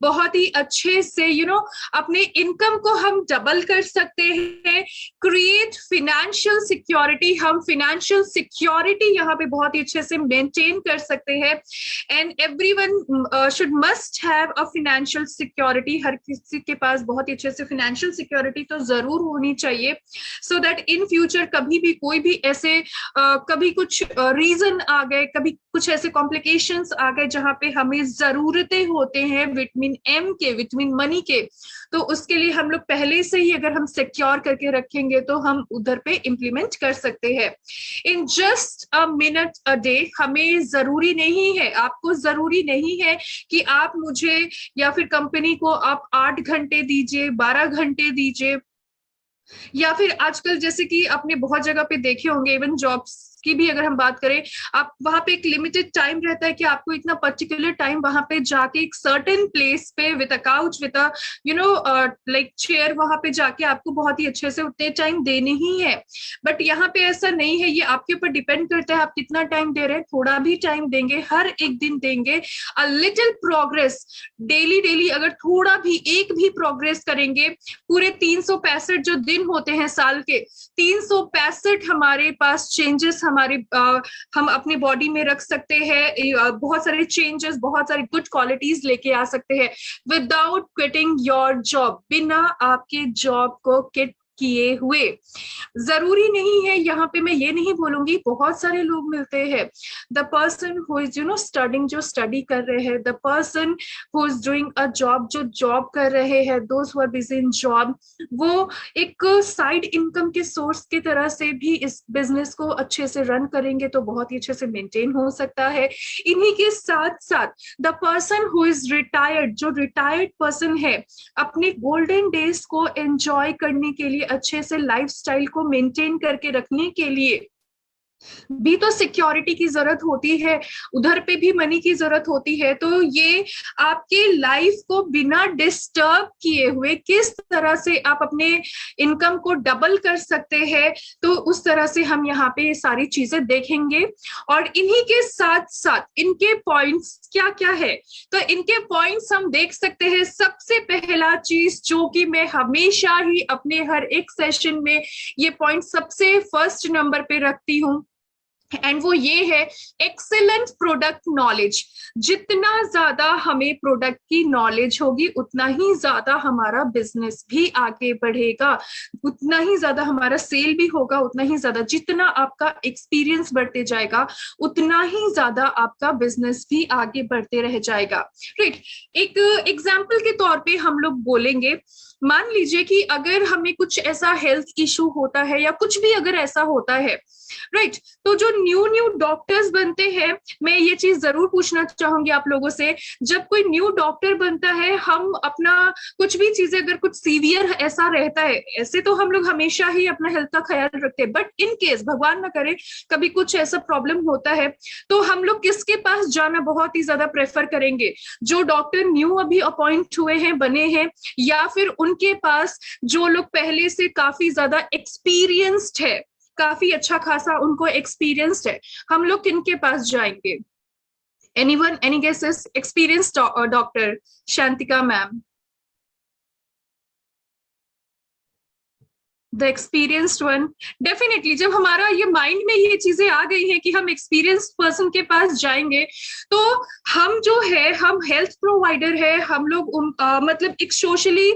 बहुत ही अच्छे से अपने इनकम को हम डबल कर सकते हैं। क्रिएट फिनेंशियल सिक्योरिटी, हम फिनेंशियल सिक्योरिटी यहाँ पे बहुत ही अच्छे से मेंटेन कर सकते हैं। And everyone should must have a financial security, हर किसी के पास बहुत ही अच्छे से फिनेंशियल सिक्योरिटी तो जरूर होनी चाहिए, सो दैट इन फ्यूचर कभी भी कोई भी ऐसे कभी कुछ रीजन आ गए, कभी कुछ ऐसे कॉम्प्लिकेशंस आ गए जहां पे हमें जरूरतें होते हैं विटामिन एम के, विटामिन मनी के, तो उसके लिए हम लोग पहले से ही अगर हम सिक्योर करके रखेंगे तो हम उधर पे इम्प्लीमेंट कर सकते हैं। In just a minute a day, हमें जरूरी नहीं है, आपको जरूरी नहीं है कि आप मुझे या फिर कंपनी को आप 8 घंटे दीजिए, 12 घंटे दीजिए, या फिर आजकल जैसे कि आपने बहुत जगह पे देखे होंगे, इवन जॉब्स की भी अगर हम बात करें, आप वहां पे एक लिमिटेड टाइम रहता है कि आपको इतना पर्टिकुलर टाइम वहां पे जाके एक सर्टेन प्लेस पे with a couch, with a like chair, वहां पे जाके आपको बहुत ही अच्छे से उतने टाइम देने ही है। बट यहाँ पे ऐसा नहीं है, ये आपके ऊपर डिपेंड करता है आप कितना टाइम दे रहे हैं। थोड़ा भी टाइम देंगे, हर एक दिन देंगे, a little progress, daily daily अगर थोड़ा भी एक भी प्रोग्रेस करेंगे, पूरे 365 जो दिन होते हैं साल के, 365 हमारे पास चेंजेस हमारे हम अपनी बॉडी में रख सकते हैं, बहुत सारे चेंजेस, बहुत सारी गुड क्वालिटीज लेके आ सकते हैं विदाउट क्विटिंग योर जॉब, बिना आपके जॉब को क्विट किए हुए। जरूरी नहीं है, यहाँ पे मैं ये नहीं बोलूंगी, बहुत सारे लोग मिलते हैं, the person who is studying, जो स्टडी कर रहे हैं, the person who is doing a job, जो जॉब कर रहे हैं, those who are busy in job, वो एक साइड इनकम के सोर्स की तरह से भी इस बिजनेस को अच्छे से रन करेंगे तो बहुत ही अच्छे से मेंटेन हो सकता है। इन्हीं के साथ साथ the person who is retired, जो रिटायर्ड पर्सन है, अपने गोल्डन डेज को एंजॉय करने के लिए, अच्छे से लाइफस्टाइल को मेंटेन करके रखने के लिए भी तो सिक्योरिटी की जरूरत होती है, उधर पे भी मनी की जरूरत होती है। तो ये आपके लाइफ को बिना डिस्टर्ब किए हुए किस तरह से आप अपने इनकम को डबल कर सकते हैं, तो उस तरह से हम यहाँ पे ये सारी चीजें देखेंगे। और इन्हीं के साथ साथ इनके पॉइंट्स क्या क्या है, तो इनके पॉइंट्स हम देख सकते हैं। सबसे पहला चीज जो कि मैं हमेशा ही अपने हर एक सेशन में ये पॉइंट सबसे फर्स्ट नंबर पे रखती हूँ, एंड वो ये है एक्सेलेंट प्रोडक्ट नॉलेज। जितना ज्यादा हमें प्रोडक्ट की नॉलेज होगी, उतना ही ज्यादा हमारा बिजनेस भी आगे बढ़ेगा, उतना ही ज्यादा हमारा सेल भी होगा, उतना ही ज्यादा, जितना आपका एक्सपीरियंस बढ़ते जाएगा उतना ही ज्यादा आपका बिजनेस भी आगे बढ़ते रह जाएगा। राइट, एक एग्जाम्पल के तौर पे हम लोग बोलेंगे, मान लीजिए कि अगर हमें कुछ ऐसा हेल्थ इशू होता है या कुछ भी अगर ऐसा होता है, राइट, तो जो न्यू न्यू डॉक्टर्स बनते हैं, मैं ये चीज जरूर पूछना चाहूंगी आप लोगों से, जब कोई न्यू डॉक्टर बनता है, हम अपना कुछ भी चीजें अगर कुछ सीवियर ऐसा रहता है, ऐसे तो हम लोग हमेशा ही अपना हेल्थ का ख्याल रखते हैं, बट इन केस भगवान ना करे कभी कुछ ऐसा प्रॉब्लम होता है, तो हम लोग किसके पास जाना बहुत ही ज्यादा प्रेफर करेंगे? जो डॉक्टर न्यू अभी अपॉइंट हुए हैं, बने हैं, या फिर उनके पास जो लोग पहले से काफी ज्यादा एक्सपीरियंस्ड है, काफी अच्छा खासा उनको एक्सपीरियंस्ड है, हम लोग किनके पास जाएंगे? Anyone, any guesses? Experienced doctor, Shantika ma'am, the experienced one. Definitely जब हमारा ये माइंड में ये चीजें आ गई हैं कि हम एक्सपीरियंस्ड पर्सन के पास जाएंगे, तो हम जो है, हम हेल्थ प्रोवाइडर है, हम लोग मतलब एक सोशली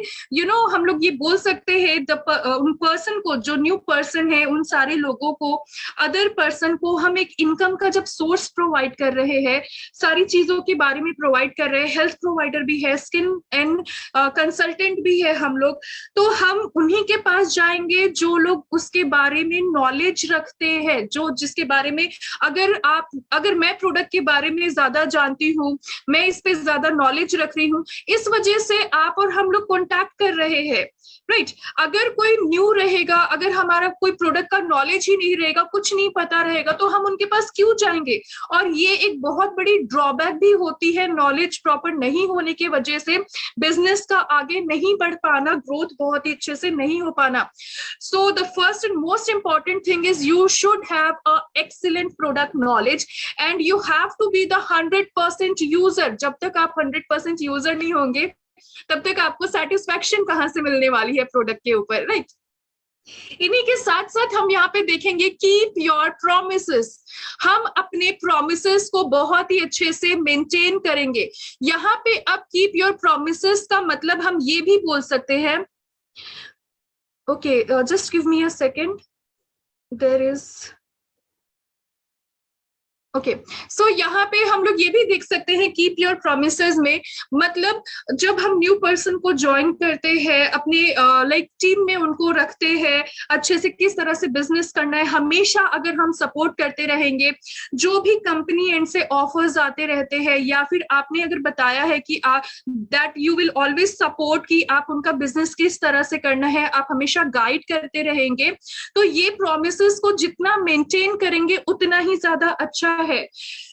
हम लोग ये बोल सकते हैं उन पर्सन को, जो न्यू पर्सन है, उन सारे लोगों को, अदर पर्सन को हम एक इनकम का जब सोर्स प्रोवाइड कर रहे हैं, सारी चीजों के बारे में प्रोवाइड कर रहे हैं, हेल्थ प्रोवाइडर भी है, स्किन एंड कंसल्टेंट भी है हम लोग, तो हम उन्हीं के पास जाएंगे जो लोग उसके बारे में नॉलेज रखते हैं, जो जिसके बारे में, अगर मैं प्रोडक्ट के बारे में ज्यादा जानती हूँ, मैं इस पे ज्यादा नॉलेज रख रही हूँ, इस वजह से आप और हम लोग कॉन्टैक्ट कर रहे हैं। राइट, अगर कोई न्यू रहेगा, अगर हमारा कोई प्रोडक्ट का नॉलेज ही नहीं रहेगा, कुछ नहीं पता रहेगा, तो हम उनके पास क्यों जाएंगे? और ये एक बहुत बड़ी ड्रॉबैक भी होती है, नॉलेज प्रॉपर नहीं होने की वजह से बिजनेस का आगे नहीं बढ़ पाना, ग्रोथ बहुत ही अच्छे से नहीं हो पाना। So the first and most important thing is you should have a excellent product knowledge and you have to be the 100% user. जब तक आप 100% यूजर नहीं होंगे तब तक आपको सेटिस्फैक्शन कहाँ से मिलने वाली है प्रोडक्ट के ऊपर, राइट? इन्हीं के साथ साथ हम यहाँ पे देखेंगे कीप योर प्रोमिसेस। हम अपने प्रोमिसेस को बहुत ही अच्छे से मेंटेन करेंगे। यहाँ पे अब कीप योर प्रोमिसेस का मतलब हम ये भी बोल सकते हैं, okay just give me a second, there is okay so यहाँ पे हम लोग ये भी देख सकते हैं कीप योर प्रोमिसेस में मतलब जब हम न्यू पर्सन को ज्वाइन करते हैं अपने लाइक टीम में उनको रखते हैं, अच्छे से किस तरह से बिजनेस करना है हमेशा अगर हम सपोर्ट करते रहेंगे, जो भी कंपनी एंड से ऑफर्स आते रहते हैं या फिर आपने अगर बताया है कि that you will always support कि आप उनका बिजनेस किस तरह से करना है, आप हमेशा गाइड करते रहेंगे, तो ये प्रोमिसेस को जितना मेंटेन करेंगे उतना ही ज्यादा अच्छा है।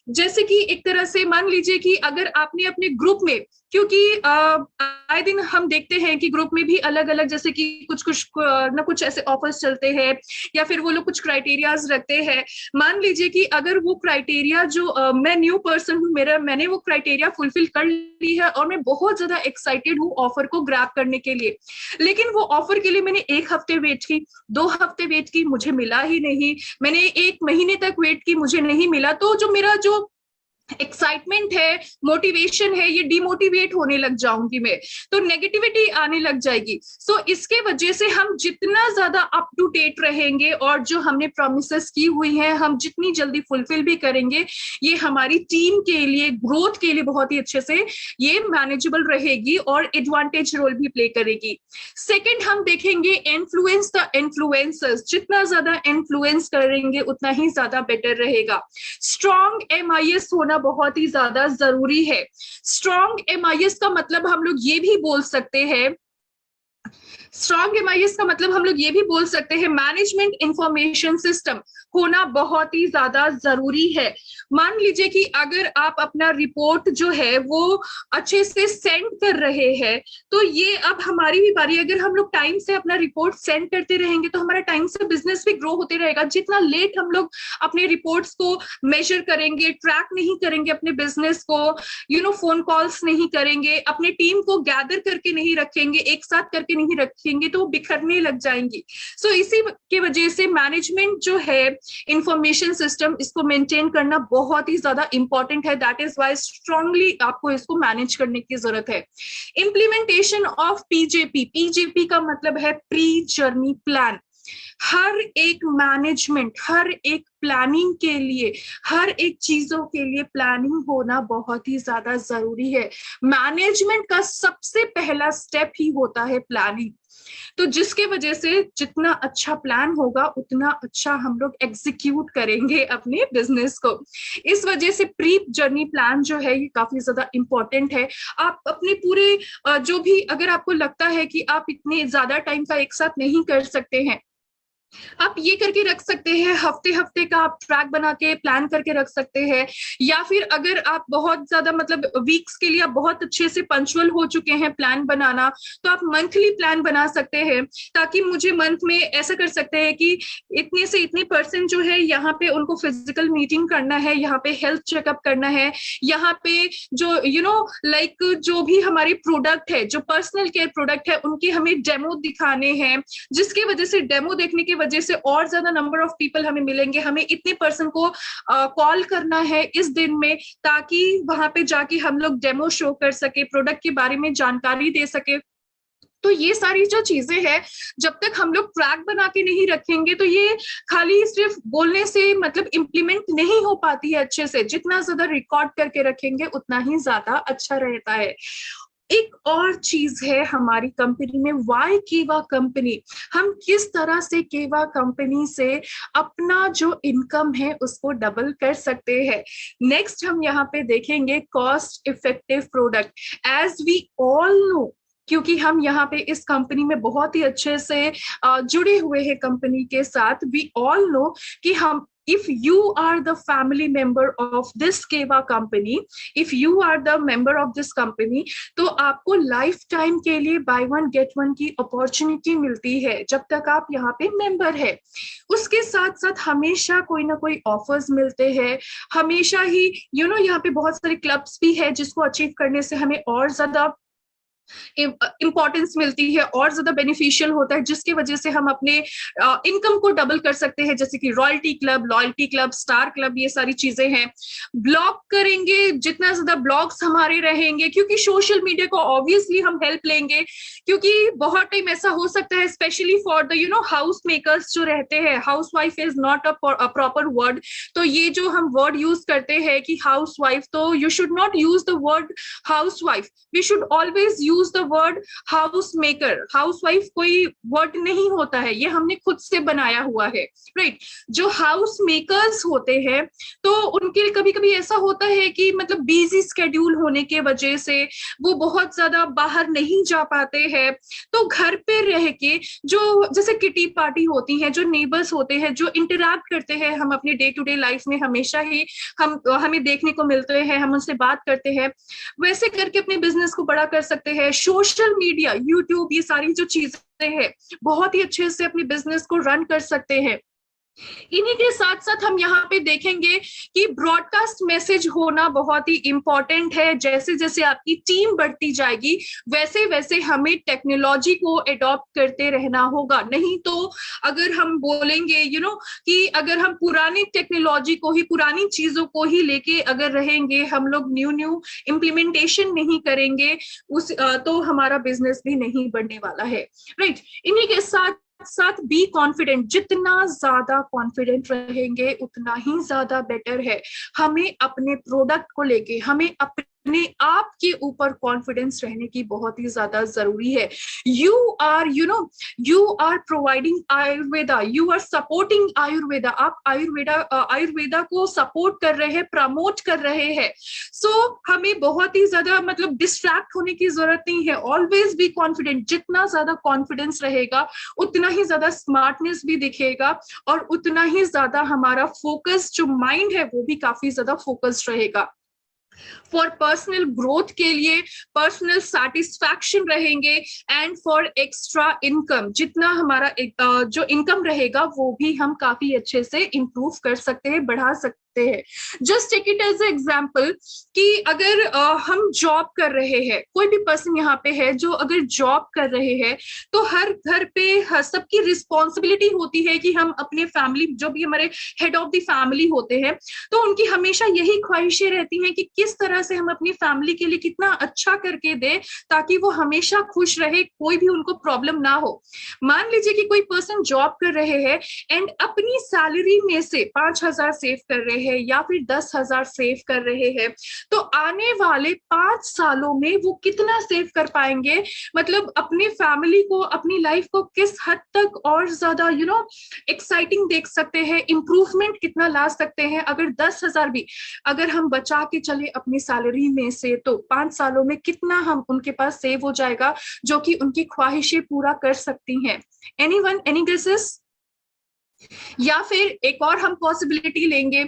जैसे कि एक तरह से मान लीजिए कि अगर आपने अपने ग्रुप में, क्योंकि आए दिन हम देखते हैं कि ग्रुप में भी अलग अलग जैसे कि कुछ ना कुछ ऐसे ऑफर्स चलते हैं या फिर वो लोग कुछ क्राइटेरियाज रखते हैं। मान लीजिए कि अगर वो क्राइटेरिया जो मैं न्यू पर्सन हूँ, मैंने वो क्राइटेरिया फुलफिल कर ली है और मैं बहुत ज्यादा एक्साइटेड हूँ ऑफर को ग्रैब करने के लिए, लेकिन वो ऑफर के लिए मैंने 1 हफ्ते वेट की, 2 हफ्ते वेट की, मुझे मिला ही नहीं, मैंने 1 महीने तक वेट की, मुझे नहीं मिला, तो जो मेरा जो एक्साइटमेंट है, मोटिवेशन है, ये डिमोटिवेट होने लग जाऊंगी मैं, तो नेगेटिविटी आने लग जाएगी। सो इसके वजह से हम जितना ज्यादा अप टू डेट रहेंगे और जो हमने प्रोमिसेस की हुई हैं हम जितनी जल्दी फुलफिल भी करेंगे, ये हमारी टीम के लिए ग्रोथ के लिए बहुत ही अच्छे से ये मैनेजेबल रहेगी और एडवांटेज रोल भी प्ले करेगी। सेकेंड हम देखेंगे इन्फ्लुएंस द इन्फ्लुएंसर्स। जितना ज्यादा इन्फ्लुएंस करेंगे उतना ही ज्यादा बेटर रहेगा। स्ट्रॉन्ग MIS होना बहुत ही ज्यादा जरूरी है। स्ट्रॉन्ग MIS का मतलब हम लोग ये भी बोल सकते हैं, मैनेजमेंट इंफॉर्मेशन सिस्टम होना बहुत ही ज्यादा जरूरी है। मान लीजिए कि अगर आप अपना रिपोर्ट जो है वो अच्छे से सेंड कर रहे हैं, तो ये अब हमारी भी बारी, अगर हम लोग टाइम से अपना रिपोर्ट सेंड करते रहेंगे तो हमारा टाइम से बिजनेस भी ग्रो होते रहेगा। जितना लेट हम लोग अपने रिपोर्ट्स को मेजर करेंगे, ट्रैक नहीं करेंगे अपने बिजनेस को, फोन कॉल्स नहीं करेंगे, अपने टीम को गैदर करके नहीं रखेंगे, एक साथ करके नहीं रखेंगे, तो वो बिखरने लग जाएंगी। सो इसी की वजह से मैनेजमेंट जो है इंफॉर्मेशन सिस्टम, इसको मेंटेन करना बहुत ही ज्यादा इंपॉर्टेंट है। दैट इज वाई स्ट्रांगली आपको इसको मैनेज करने की जरूरत है। इंप्लीमेंटेशन ऑफ PJP का मतलब है प्री जर्नी प्लान। हर एक मैनेजमेंट, हर एक प्लानिंग के लिए, हर एक चीजों के लिए प्लानिंग होना बहुत ही ज्यादा जरूरी है। मैनेजमेंट का सबसे पहला स्टेप ही होता है प्लानिंग। तो जिसके वजह से जितना अच्छा प्लान होगा उतना अच्छा हम लोग एग्जीक्यूट करेंगे अपने बिजनेस को। इस वजह से प्री जर्नी प्लान जो है ये काफी ज्यादा इंपॉर्टेंट है। आप अपने पूरे जो भी, अगर आपको लगता है कि आप इतने ज्यादा टाइम का एक साथ नहीं कर सकते हैं, आप ये करके रख सकते हैं, हफ्ते हफ्ते का आप ट्रैक बना के प्लान करके रख सकते हैं। या फिर अगर आप बहुत ज्यादा मतलब वीक्स के लिए आप बहुत अच्छे से पंचुअल हो चुके हैं प्लान बनाना, तो आप मंथली प्लान बना सकते हैं, ताकि मुझे मंथ में ऐसा कर सकते हैं कि इतने से इतने % जो है यहाँ पे उनको फिजिकल मीटिंग करना है, यहाँ पे हेल्थ चेकअप करना है, यहाँ पे जो लाइक जो भी हमारे प्रोडक्ट है, जो पर्सनल केयर प्रोडक्ट है, उनके हमें डेमो दिखाने हैं, जिसकी वजह से डेमो देखने की वजह से और ज्यादा नंबर ऑफ पीपल हमें मिलेंगे। हमें इतने पर्सन को कॉल करना है इस दिन में, ताकि वहां पे जाके हम लोग डेमो शो कर सके, प्रोडक्ट के बारे में जानकारी दे सके। तो ये सारी जो चीजें हैं, जब तक हम लोग ट्रैक बना के नहीं रखेंगे तो ये खाली सिर्फ बोलने से मतलब इम्प्लीमेंट नहीं हो पाती है अच्छे से। जितना ज्यादा रिकॉर्ड करके रखेंगे उतना ही ज्यादा अच्छा रहता है। एक और चीज है हमारी कंपनी में, वाई केवा कंपनी। हम किस तरह से केवा कंपनी से अपना जो इनकम है उसको डबल कर सकते हैं। नेक्स्ट हम यहाँ पे देखेंगे cost effective product. As we all know, क्योंकि हम यहाँ पे इस कंपनी में बहुत ही अच्छे से जुड़े हुए हैं कंपनी के साथ, वी ऑल नो कि हम if you are the family member of this Keva company, if you are the member of this company, तो आपको लाइफ टाइम के लिए बाय वन गेट वन की अपॉर्चुनिटी मिलती है जब तक आप यहाँ पे मेंबर है। उसके साथ साथ हमेशा कोई ना कोई ऑफर्स मिलते हैं, हमेशा ही यहाँ पे बहुत सारे क्लब्स भी है जिसको अचीव करने से हमें और ज्यादा इंपॉर्टेंस मिलती है और ज्यादा बेनिफिशियल होता है, जिसकी वजह से हम अपने इनकम को डबल कर सकते हैं, जैसे कि royalty club, loyalty club, star club, ये सारी चीजें हैं। ब्लॉग करेंगे, जितना ज्यादा ब्लॉग्स हमारे रहेंगे, क्योंकि सोशल मीडिया को ऑब्वियसली हम हेल्प लेंगे, क्योंकि बहुत टाइम ऐसा हो सकता है specially for the house makers जो रहते हैं, house wife is not a proper word, तो ये जो हम वर्ड यूज करते हैं कि हाउस वाइफ, तो you should not use the word house wife, we should always use the word house maker. House wife कोई वर्ड नहीं होता है, ये हमने खुद से बनाया हुआ है, राइट। जो हाउस मेकर्स होते हैं तो उनके लिए कभी कभी ऐसा होता है कि मतलब बिजी स्केड्यूल होने के वजह से वो बहुत ज्यादा बाहर नहीं जा पाते हैं, तो घर पे रह के जो जैसे किटी पार्टी होती है, जो नेबर्स होते हैं, जो इंटरैक्ट करते हैं हम अपने डे टू डे लाइफ में, हमेशा ही हमें देखने को मिलते हैं, हम उनसे बात करते हैं, वैसे करके अपने बिजनेस को बड़ा कर सकते हैं। सोशल मीडिया, यूट्यूब, ये सारी जो चीजें हैं बहुत ही अच्छे से अपने बिजनेस को रन कर सकते हैं। इन्हीं के साथ साथ हम यहाँ पे देखेंगे कि ब्रॉडकास्ट मैसेज होना बहुत ही इंपॉर्टेंट है। जैसे जैसे आपकी टीम बढ़ती जाएगी वैसे वैसे हमें टेक्नोलॉजी को एडॉप्ट करते रहना होगा, नहीं तो अगर हम बोलेंगे कि अगर हम पुरानी टेक्नोलॉजी को ही, पुरानी चीजों को ही लेके अगर रहेंगे, हम लोग न्यू इम्प्लीमेंटेशन नहीं करेंगे तो हमारा बिजनेस भी नहीं बढ़ने वाला है, राइट। इन्हीं के साथ साथ बी कॉन्फिडेंट, जितना ज्यादा कॉन्फिडेंट रहेंगे उतना ही ज्यादा बेटर है। हमें अपने प्रोडक्ट को लेके, हमें अपने आप के ऊपर कॉन्फिडेंस रहने की बहुत ही ज्यादा जरूरी है। You are providing Ayurveda, you are supporting Ayurveda, आप आयुर्वेदा को सपोर्ट कर रहे हैं, प्रमोट कर रहे हैं। सो हमें बहुत ही ज्यादा मतलब डिस्ट्रैक्ट होने की जरूरत नहीं है। ऑलवेज बी कॉन्फिडेंट, जितना ज्यादा कॉन्फिडेंस रहेगा उतना ही ज्यादा स्मार्टनेस भी दिखेगा और उतना ही ज्यादा हमारा फोकस, जो माइंड है वो भी काफी ज्यादा फोकस्ड रहेगा। फॉर पर्सनल ग्रोथ के लिए, पर्सनल सेटिस्फैक्शन रहेंगे, एंड फॉर एक्स्ट्रा इनकम, जितना हमारा जो इनकम रहेगा वो भी हम काफी अच्छे से इंप्रूव कर सकते हैं, बढ़ा सकते हैं। Just take it as example कि अगर हम जॉब कर रहे हैं, कोई भी पर्सन यहाँ पे है जो अगर जॉब कर रहे हैं, तो हर घर पे सबकी रिस्पॉन्सिबिलिटी होती है कि हम अपने फैमिली, जो भी हमारे हेड ऑफ द फैमिली होते हैं, तो उनकी हमेशा यही ख्वाहिशें रहती हैं कि किस तरह से हम अपनी फैमिली के लिए कितना अच्छा करके दे ताकि वो हमेशा खुश रहे, कोई भी उनको प्रॉब्लम ना हो। मान लीजिए कि कोई पर्सन जॉब कर रहे हैं एंड अपनी सैलरी में से 5,000 सेव कर रहे हैं या फिर 10,000 सेव कर रहे हैं, तो आने वाले 5 सालों में वो कितना सेव कर पाएंगे, मतलब अपनी फैमिली को, अपनी लाइफ को किस हद तक और ज्यादा एक्साइटिंग देख सकते हैं, इंप्रूवमेंट कितना ला सकते हैं। अगर 10,000 भी अगर हम बचा के चले अपनी सैलरी में से, तो 5 सालों में कितना हम उनके पास सेव हो जाएगा जो कि उनकी ख्वाहिशें पूरा कर सकती हैं। Anyone, any guesses? या फिर एक और हम पॉसिबिलिटी लेंगे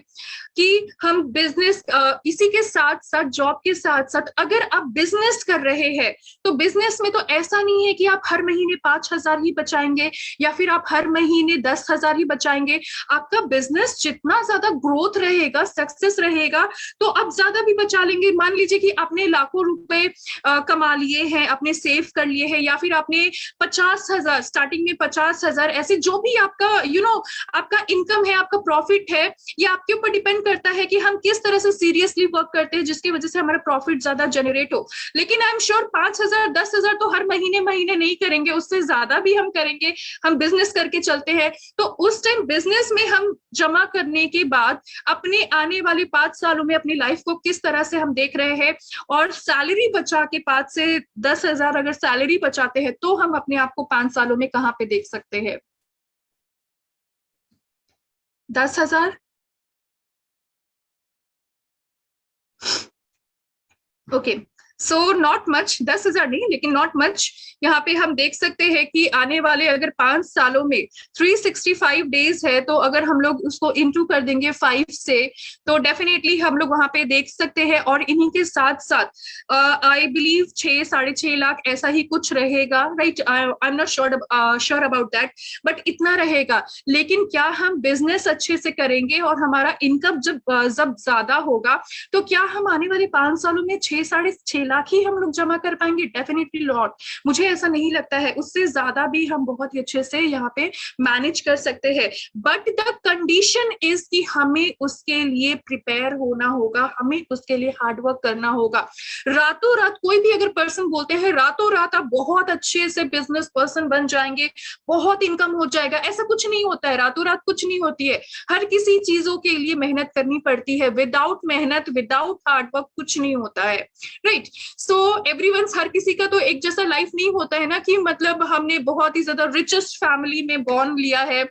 कि हम बिजनेस, इसी के साथ साथ, जॉब के साथ साथ अगर आप बिजनेस कर रहे हैं, तो बिजनेस में तो ऐसा नहीं है कि आप हर महीने 5,000 ही बचाएंगे या फिर आप हर महीने 10,000 ही बचाएंगे। आपका बिजनेस जितना ज्यादा ग्रोथ रहेगा, सक्सेस रहेगा, तो आप ज्यादा भी बचा लेंगे। मान लीजिए कि आपने लाखों रुपए कमा लिए हैं, आपने सेव कर लिए हैं, या फिर आपने 50,000, स्टार्टिंग में 50,000, ऐसे जो भी आपका आपका इनकम है, आपका प्रॉफिट है, ये आपके ऊपर डिपेंड करता है कि हम किस तरह से सीरियसली वर्क करते हैं जिसकी वजह से हमारा प्रॉफिट ज्यादा जनरेट हो। लेकिन आई एम श्योर 5,000 10,000 तो हर महीने नहीं करेंगे, उससे ज्यादा भी हम करेंगे। हम बिजनेस करके चलते हैं, तो उस टाइम बिजनेस में हम जमा करने के बाद अपने आने वाले 5 सालों में अपनी लाइफ को किस तरह से हम देख रहे हैं, और सैलरी बचा के 5 से 10,000 अगर सैलरी बचाते हैं तो हम अपने आप को 5 सालों में कहाँ पे देख सकते हैं? 10,000? ओके, सो नॉट मच, 10,000 नहीं, लेकिन नॉट मच। यहाँ पे हम देख सकते हैं कि आने वाले अगर 5 सालों में 365 डेज है, तो अगर हम लोग उसको इंटू कर देंगे 5 से, तो डेफिनेटली हम लोग वहां पे देख सकते हैं। और इन्हीं के साथ साथ आई बिलीव 6-6.5 लाख ऐसा ही कुछ रहेगा, right? I am not sure about that, but इतना रहेगा। लेकिन क्या हम बिजनेस अच्छे से करेंगे और हमारा इनकम जब ज्यादा होगा, तो क्या हम आने वाले 5 सालों में 6-6.5 लाख ही हम लोग जमा कर पाएंगे? Definitely not. मुझे ऐसा नहीं लगता है, उससे ज्यादा भी हम बहुत ही अच्छे से यहाँ पे मैनेज कर सकते हैं। बट द कंडीशन इज कि हमें उसके लिए प्रिपेयर होना होगा, हमें उसके लिए हार्डवर्क करना होगा। रातों रात कोई भी अगर पर्सन बोलते हैं रातों रात आप बहुत अच्छे से बिजनेस पर्सन बन जाएंगे, बहुत इनकम हो जाएगा, ऐसा कुछ नहीं होता है। रातों रात कुछ नहीं होती है। हर किसी चीजों के लिए मेहनत करनी पड़ती है। विदाउट मेहनत, विदाउट हार्डवर्क कुछ नहीं होता है, राइट? सो एवरीवन, हर किसी का तो एक जैसा लाइफ नहीं होता है ना, कि मतलब हमने बहुत ही ज्यादा रिचेस्ट फैमिली में बॉर्न लिया है।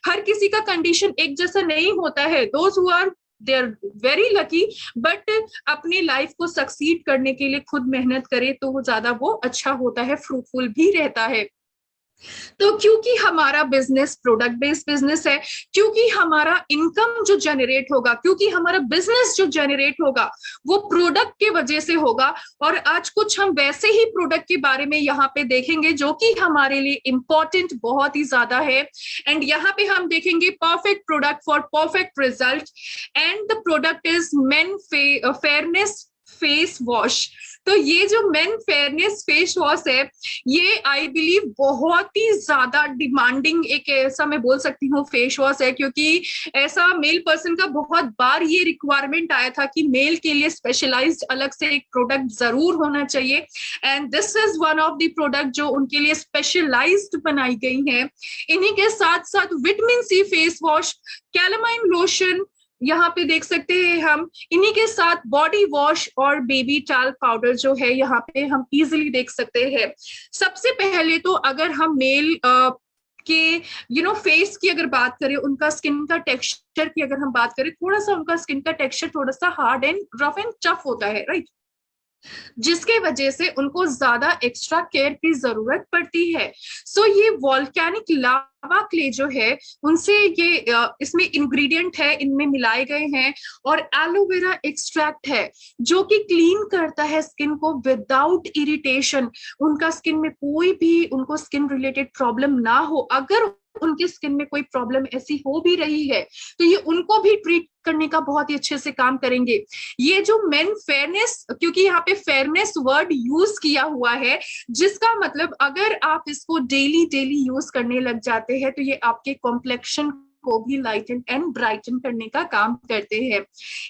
हर किसी का कंडीशन एक जैसा नहीं होता है। Those who are they are very lucky, but अपनी लाइफ को सक्सीड करने के लिए खुद मेहनत करे तो वो ज्यादा वो अच्छा होता है, फ्रूटफुल भी रहता है। तो क्योंकि हमारा बिजनेस प्रोडक्ट बेस्ड बिजनेस है, क्योंकि हमारा इनकम जो जनरेट होगा, क्योंकि हमारा बिजनेस जो जनरेट होगा वो प्रोडक्ट के वजह से होगा। और आज कुछ हम वैसे ही प्रोडक्ट के बारे में यहाँ पे देखेंगे जो कि हमारे लिए इंपॉर्टेंट बहुत ही ज्यादा है। एंड यहाँ पे हम देखेंगे perfect product for perfect result, and the product is main fairness face wash. तो ये जो मेन फेयरनेस फेस वॉश है, ये आई बिलीव बहुत ही ज्यादा डिमांडिंग एक ऐसा मैं बोल सकती हूँ फेस वॉश है, क्योंकि ऐसा मेल पर्सन का बहुत बार ये रिक्वायरमेंट आया था कि मेल के लिए स्पेशलाइज्ड अलग से एक प्रोडक्ट जरूर होना चाहिए। And this is one of the product जो उनके लिए स्पेशलाइज्ड बनाई गई है। इन्हीं के साथ साथ vitamin C face wash, calamine lotion यहाँ पे देख सकते हैं हम। इन्हीं के साथ बॉडी वॉश और बेबी टाल्क पाउडर जो है यहाँ पे हम इजीली देख सकते हैं। सबसे पहले तो अगर हम मेल के फेस की अगर बात करें, उनका स्किन का टेक्सचर की अगर हम बात करें, थोड़ा सा उनका स्किन का टेक्सचर थोड़ा सा hard and rough and tough होता है, राइट? जिसके वजह से उनको ज्यादा एक्स्ट्रा केयर की जरूरत पड़ती है। सो ये वॉल्केनिक लावा क्ले जो है, उनसे ये इसमें इंग्रेडिएंट है, इनमें मिलाए गए हैं, और एलोवेरा एक्सट्रैक्ट है जो कि क्लीन करता है स्किन को विदाउट इरिटेशन। उनका स्किन में कोई भी उनको स्किन रिलेटेड प्रॉब्लम ना हो। अगर उनकी स्किन में कोई प्रॉब्लम ऐसी हो भी रही है तो ये उनको भी ट्रीट करने का बहुत ही अच्छे से काम करेंगे। ये जो मेन फेयरनेस, क्योंकि यहाँ पे फेयरनेस वर्ड यूज किया हुआ है, जिसका मतलब अगर आप इसको डेली डेली यूज करने लग जाते हैं तो ये आपके कॉम्प्लेक्शन को भी लाइटन एंड ब्राइटन करने का काम करते हैं।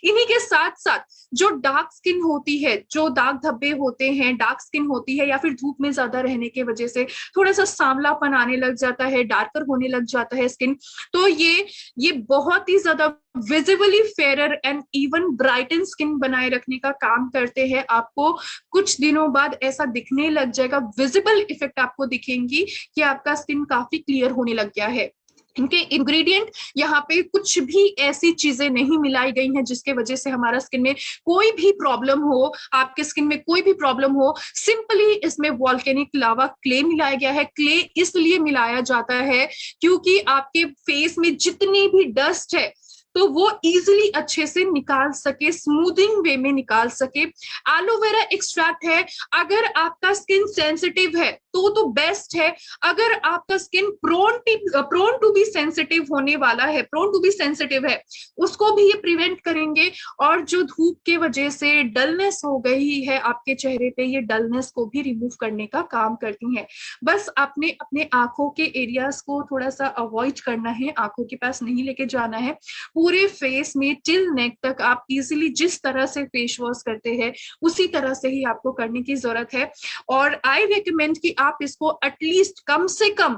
इन्हीं के साथ साथ जो डार्क स्किन होती है, जो दाग धब्बे होते हैं, डार्क स्किन होती है, या फिर धूप में ज्यादा रहने की वजह से थोड़ा सा सांवलापन आने लग जाता है, डार्कर होने लग जाता है स्किन, तो ये बहुत ही ज्यादा visibly fairer and even brighten skin बनाए रखने का काम करते हैं। आपको कुछ दिनों बाद ऐसा दिखने लग जाएगा, विजिबल इफेक्ट आपको दिखेंगी कि आपका स्किन काफी क्लियर होने लग गया है। इनके इंग्रेडिएंट यहाँ पे कुछ भी ऐसी चीजें नहीं मिलाई गई हैं जिसके वजह से हमारा स्किन में कोई भी प्रॉब्लम हो, आपके स्किन में कोई भी प्रॉब्लम हो। सिंपली इसमें वॉल्केनिक लावा क्ले मिलाया गया है। क्ले इसलिए मिलाया जाता है क्योंकि आपके फेस में जितनी भी डस्ट है तो वो इजीली अच्छे से निकाल सके, स्मूथिंग वे में निकाल सके। एलोवेरा एक्सट्रैक्ट है। अगर आपका स्किन सेंसिटिव है तो बेस्ट है। अगर आपका skin prone to be sensitive होने वाला है, प्रोन टू बी सेंसिटिव है, उसको भी ये प्रिवेंट करेंगे। और जो धूप के वजह से डलनेस हो गई है आपके चेहरे पे, ये डलनेस को भी रिमूव करने का काम करती हैं। बस आपने अपने आंखों के एरियाज को थोड़ा सा अवॉइड करना है, आंखों के पास नहीं लेके जाना है। पूरे फेस में टिल नेक तक आप इजीली जिस तरह से फेस वॉश करते हैं उसी तरह से ही आपको करने की जरूरत है। और आई रिकमेंड कि आप इसको एटलीस्ट कम से कम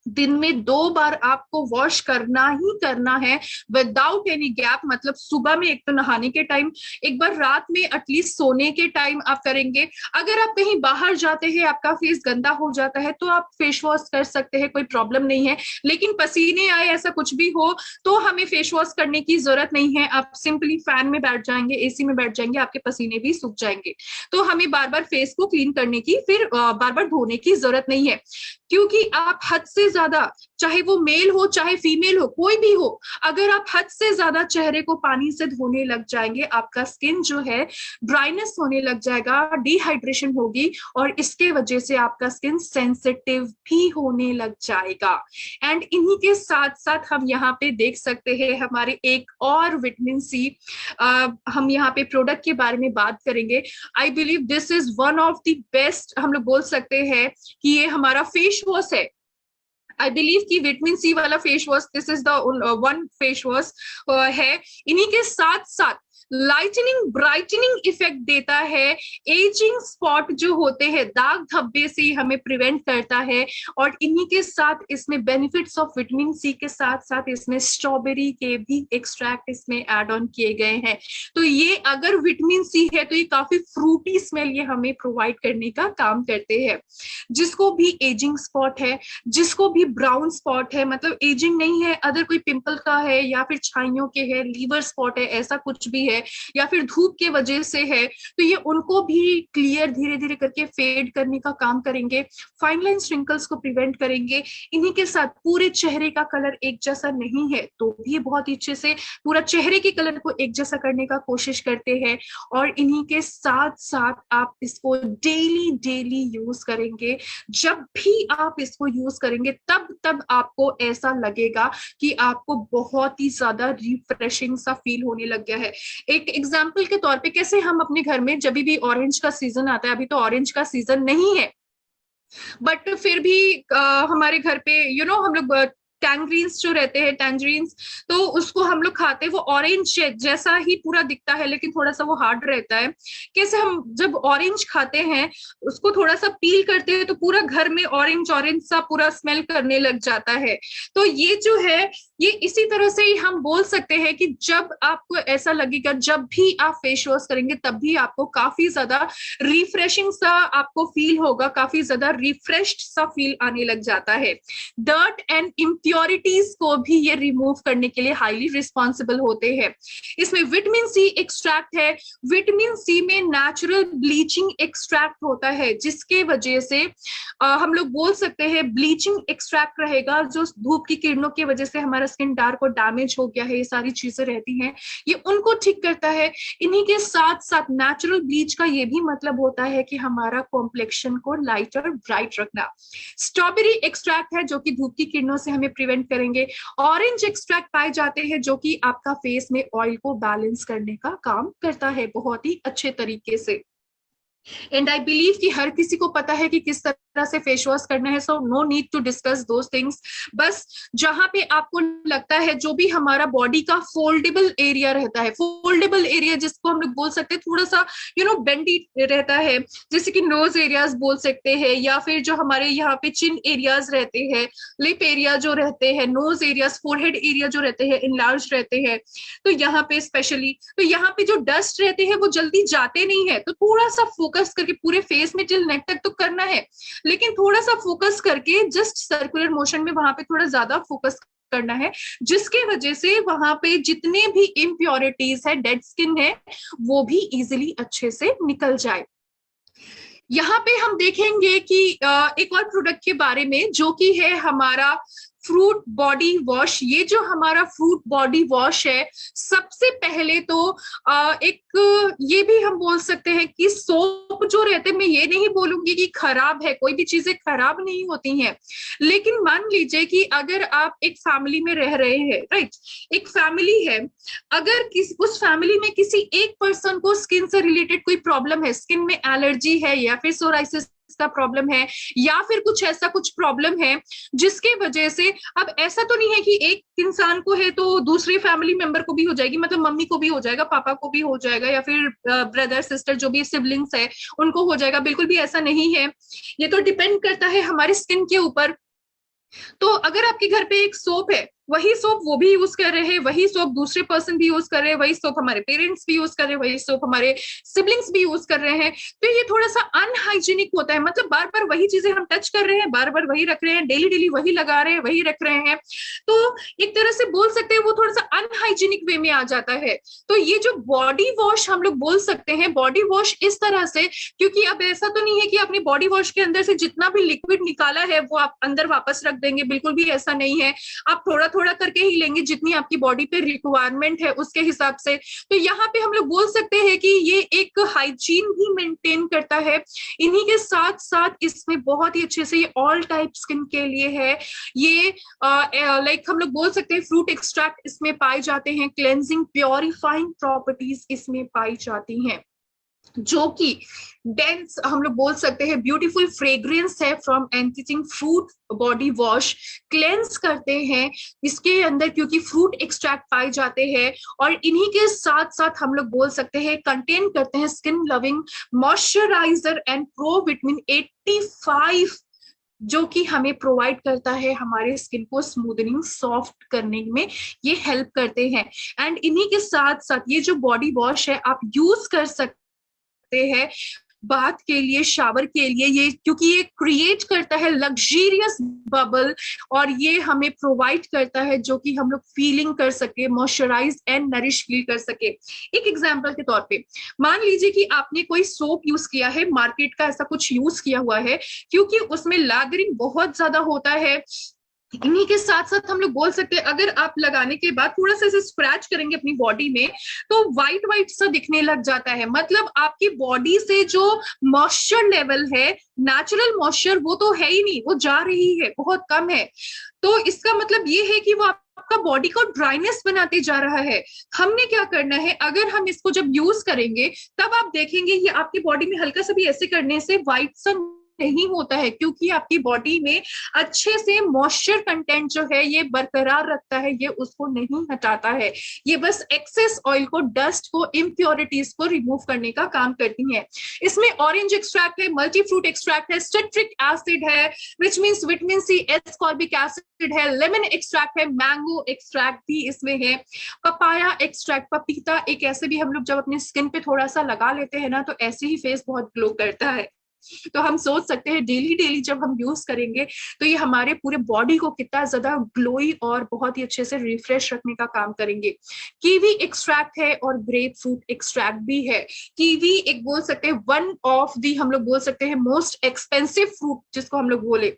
दिन में 2 बार आपको वॉश करना ही करना है विदाउट एनी गैप। मतलब सुबह में एक तो नहाने के टाइम, एक बार रात में एटलीस्ट सोने के टाइम आप करेंगे। अगर आप कहीं बाहर जाते हैं, आपका फेस गंदा हो जाता है, तो आप फेस वॉश कर सकते हैं, कोई प्रॉब्लम नहीं है। लेकिन पसीने आए, ऐसा कुछ भी हो, तो हमें फेस वॉश करने की जरूरत नहीं है। आप सिंपली फैन में बैठ जाएंगे, एसी में बैठ जाएंगे, आपके पसीने भी सूख जाएंगे। तो हमें बार बार फेस को क्लीन करने की, फिर बार बार धोने की जरूरत नहीं है। क्योंकि आप हद से ज्यादा, चाहे वो मेल हो चाहे फीमेल हो, कोई भी हो, अगर आप हद से ज्यादा चेहरे को पानी से धोने लग जाएंगे, आपका स्किन जो है ड्राइनेस होने लग जाएगा, डिहाइड्रेशन होगी, और इसके वजह से आपका स्किन सेंसिटिव भी होने लग जाएगा। एंड इन्हीं के साथ साथ हम यहाँ पे देख सकते हैं हमारे एक और विटामिन सी, हम यहाँ पे प्रोडक्ट के बारे में बात करेंगे। I believe this is one of the best, हम लोग बोल सकते हैं कि ये हमारा फेस वॉश है। आई बिलीव कि विटामिन सी वाला face wash, this is the one face wash है। इन्हीं के साथ साथ लाइटनिंग ब्राइटनिंग इफेक्ट देता है, एजिंग स्पॉट जो होते हैं, दाग धब्बे से हमें प्रिवेंट करता है। और इन्हीं के साथ इसमें बेनिफिट्स ऑफ विटामिन सी के साथ साथ इसमें स्ट्रॉबेरी के भी एक्सट्रैक्ट इसमें ऐड ऑन किए गए हैं। तो ये अगर विटामिन सी है तो ये काफी फ्रूटी स्मेल ये हमें प्रोवाइड करने का काम करते हैं। जिसको भी एजिंग स्पॉट है, जिसको भी ब्राउन स्पॉट है, मतलब एजिंग नहीं है, अदर कोई पिंपल का है या फिर छाइयों के है, लीवर स्पॉट है, ऐसा कुछ भी है, या फिर धूप के वजह से है, तो ये उनको भी क्लियर धीरे धीरे करके फेड करने का काम करेंगे, फाइन लाइन श्रिंकल्स को प्रिवेंट करेंगे। इन्हीं के साथ पूरे चेहरे का कलर एक जैसा नहीं है तो भी बहुत ही अच्छे से पूरा चेहरे के कलर को एक जैसा करने का कोशिश करते हैं। और इन्हीं के साथ साथ आप इसको डेली डेली यूज करेंगे। जब भी आप इसको यूज करेंगे तब तब आपको ऐसा लगेगा कि आपको बहुत ही ज्यादा रिफ्रेशिंग सा फील होने लग गया है। एक एग्जाम्पल के तौर पे, कैसे हम अपने घर में जब भी ऑरेंज का सीजन आता है, अभी तो ऑरेंज का सीजन नहीं है, बट फिर भी हमारे घर पे हम लोग टैंगरीन्स जो रहते हैं, टैंजरीन्स, तो उसको हम लोग खाते हैं। वो ऑरेंज जैसा ही पूरा दिखता है लेकिन थोड़ा सा वो हार्ड रहता है। कैसे हम जब ऑरेंज खाते हैं, उसको थोड़ा सा पील करते हैं तो पूरा घर में ऑरेंज ऑरेंज सा पूरा स्मेल करने लग जाता है। तो ये जो है, ये इसी तरह से ही हम बोल सकते हैं कि जब आपको ऐसा लगेगा, जब भी आप फेस वॉश करेंगे तब भी आपको काफी ज्यादा रिफ्रेशिंग सा आपको फील होगा, काफी ज्यादा रिफ्रेश्ड सा फील आने लग जाता है। डर्ट एंड इम्प्योरिटीज को भी ये रिमूव करने के लिए हाईली रिस्पॉन्सिबल होते हैं। इसमें विटामिन सी एक्सट्रैक्ट है। विटामिन सी में नेचुरल ब्लीचिंग एक्सट्रैक्ट होता है, जिसके वजह से हम लोग बोल सकते हैं ब्लीचिंग एक्सट्रैक्ट रहेगा, जो धूप की किरणों की वजह से हमारा स्किन डार्क और डैमेज हो गया है, ये सारी चीजें रहती हैं, ये उनको ठीक करता है। इन्हीं के साथ साथ नेचुरल ब्लीच का ये भी मतलब होता है कि हमारा कॉम्प्लेक्शन को लाइट और ब्राइट रखना। स्ट्रॉबेरी एक्सट्रैक्ट है जो कि धूप की किरणों से हमें प्रिवेंट करेंगे। ऑरेंज एक्सट्रैक्ट पाए जाते हैं जो कि आपका फेस में ऑयल को बैलेंस करने का काम करता है बहुत ही अच्छे तरीके से। एंड आई बिलीव कि हर किसी को पता है कि किस तरह से फेस वॉश करना है, so no need to discuss those things. बस जहां पे आपको लगता है, जो भी हमारा बॉडी का फोल्डेबल एरिया रहता है, फोल्डेबल एरिया जिसको हम लोग बोल सकते हैं थोड़ा सा बेंडी रहता है, जैसे कि नोज एरियाज बोल सकते हैं, या फिर जो हमारे यहाँ पे चिन एरियाज रहते हैं, लिप एरिया जो रहते हैं, नोज एरियाज, फोरहेड एरिया जो रहते हैं इनलार्ज रहते हैं, तो यहाँ पे स्पेशली, तो यहाँ पे जो डस्ट रहते हैं वो जल्दी जाते नहीं है, तो थोड़ा सा फोकस करके पूरे फेस में टिल नेक तक तो करना है, लेकिन थोड़ा सा फोकस करके जस्ट सर्कुलर मोशन में वहां पे थोड़ा ज्यादा फोकस करना है, जिसके वजह से वहां पे जितने भी इम्प्योरिटीज है, डेड स्किन है, वो भी इजिली अच्छे से निकल जाए। यहाँ पे हम देखेंगे कि एक और प्रोडक्ट के बारे में, जो कि है हमारा फ्रूट बॉडी वॉश। ये जो हमारा फ्रूट बॉडी वॉश है, सबसे पहले तो एक ये भी हम बोल सकते हैं कि सोप जो रहते हैं, मैं ये नहीं बोलूंगी कि खराब है, कोई भी चीजें खराब नहीं होती हैं, लेकिन मान लीजिए कि अगर आप एक फैमिली में रह रहे हैं, राइट, एक फैमिली है, अगर उस फैमिली में किसी एक पर्सन को स्किन से रिलेटेड कोई प्रॉब्लम है, स्किन में एलर्जी है या फिर सोराइसिस का प्रॉब्लम है या फिर कुछ ऐसा कुछ प्रॉब्लम है जिसके वजह से, अब ऐसा तो नहीं है कि एक इंसान को है तो दूसरे फैमिली मेंबर को भी हो जाएगी, मतलब मम्मी को भी हो जाएगा, पापा को भी हो जाएगा, या फिर ब्रदर सिस्टर जो भी सिबलिंग्स है उनको हो जाएगा, बिल्कुल भी ऐसा नहीं है। ये तो डिपेंड करता है हमारे स्किन के ऊपर तो अगर आपके घर पे एक सोप है, वही सोप वो भी यूज कर रहे हैं, वही सोप दूसरे पर्सन भी यूज कर रहे हैं, वही सोप हमारे पेरेंट्स भी यूज कर रहे हैं, वही सोप हमारे सिबलिंग्स भी यूज कर रहे हैं, तो ये थोड़ा सा अनहाइजीनिक होता है। मतलब बार बार वही चीजें हम टच कर रहे हैं, बार बार वही रख रहे हैं, डेली डेली वही लगा रहे हैं, वही रख रहे हैं, तो एक तरह से बोल सकते हैं वो थोड़ा सा अनहाइजीनिक वे में आ जाता है। तो ये जो बॉडी वॉश हम लोग बोल सकते हैं, बॉडी वॉश इस तरह से, क्योंकि अब ऐसा तो नहीं है कि आपने बॉडी वॉश के अंदर से जितना भी लिक्विड निकाला है वो आप अंदर वापस रख देंगे, बिल्कुल भी ऐसा नहीं है। आप थोड़ा थोड़ा करके ही लेंगे, जितनी आपकी बॉडी पे रिक्वायरमेंट है उसके हिसाब से। तो यहाँ पे हम लोग बोल सकते हैं कि ये एक हाइजीन भी मेंटेन करता है। इन्हीं के साथ साथ इसमें बहुत ही अच्छे से ये ऑल टाइप स्किन के लिए है। ये लाइक हम लोग बोल सकते हैं फ्रूट एक्सट्रैक्ट इसमें पाए जाते हैं, क्लेंजिंग प्योरिफाइंग प्रॉपर्टीज इसमें पाई जाती हैं, जो कि डेंस हम लोग बोल सकते हैं ब्यूटीफुल फ्रेग्रेंस है from enticing fruit body wash, cleanse करते हैं इसके अंदर क्योंकि फ्रूट एक्सट्रैक्ट पाए जाते हैं। और इन्हीं के साथ साथ हम लोग बोल सकते हैं कंटेन करते हैं skin loving moisturiser and pro vitamin 85, जो कि हमें प्रोवाइड करता है हमारे स्किन को स्मूथनिंग सॉफ्ट करने में ये हेल्प करते हैं। एंड इन्हीं के साथ साथ ये जो बॉडी वॉश है आप यूज कर सकते हैं बाथ के लिए, शावर के लिए, ये क्योंकि ये क्रिएट करता है लग्जरियस बबल और ये हमें प्रोवाइड करता है जो कि हम लोग फीलिंग कर सके, मॉइस्चराइज एंड नरिश फील कर सके। एक एग्जांपल के तौर पे मान लीजिए कि आपने कोई सोप यूज किया है, मार्केट का ऐसा कुछ यूज किया हुआ है, क्योंकि उसमें लैदरिंग बहुत ज्यादा होता है। इन्हीं के साथ साथ हम लोग बोल सकते हैं अगर आप लगाने के बाद थोड़ा सा स्क्रैच करेंगे अपनी बॉडी में तो व्हाइट व्हाइट सा दिखने लग जाता है। मतलब आपकी बॉडी से जो मॉइस्चर लेवल है, नेचुरल मॉइस्चर, वो तो है ही नहीं, वो जा रही है, बहुत कम है। तो इसका मतलब ये है कि वो आपका बॉडी को ड्राइनेस बनाते जा रहा है। हमने क्या करना है, अगर हम इसको जब यूज करेंगे तब आप देखेंगे ये आपकी बॉडी में हल्का सा भी ऐसे करने से व्हाइट सा नहीं होता है, क्योंकि आपकी बॉडी में अच्छे से मॉइस्चर कंटेंट जो है ये बरकरार रखता है, ये उसको नहीं हटाता है। ये बस एक्सेस ऑयल को, डस्ट को, इम्प्योरिटीज को रिमूव करने का काम करती है। इसमें ऑरेंज एक्सट्रैक्ट है, मल्टी फ्रूट एक्सट्रैक्ट है, सिट्रिक एसिड है which means vitamin C, ascorbic acid है, लेमन एक्सट्रैक्ट है, मैंगो एक्सट्रैक्ट भी इसमें है, पपाया एक्सट्रैक्ट, पपीता एक ऐसे भी हम लोग जब अपने स्किन पे थोड़ा सा लगा लेते हैं ना तो ऐसे ही फेस बहुत ग्लो करता है। तो हम सोच सकते हैं डेली डेली जब हम यूज करेंगे तो ये हमारे पूरे बॉडी को कितना ज्यादा ग्लोई और बहुत ही अच्छे से रिफ्रेश रखने का काम करेंगे। कीवी एक्सट्रैक्ट है और ग्रेप फ्रूट एक्सट्रैक्ट भी है। कीवी एक बोल सकते हैं वन ऑफ दी हम लोग बोल सकते हैं मोस्ट एक्सपेंसिव फ्रूट जिसको हम लोग बोले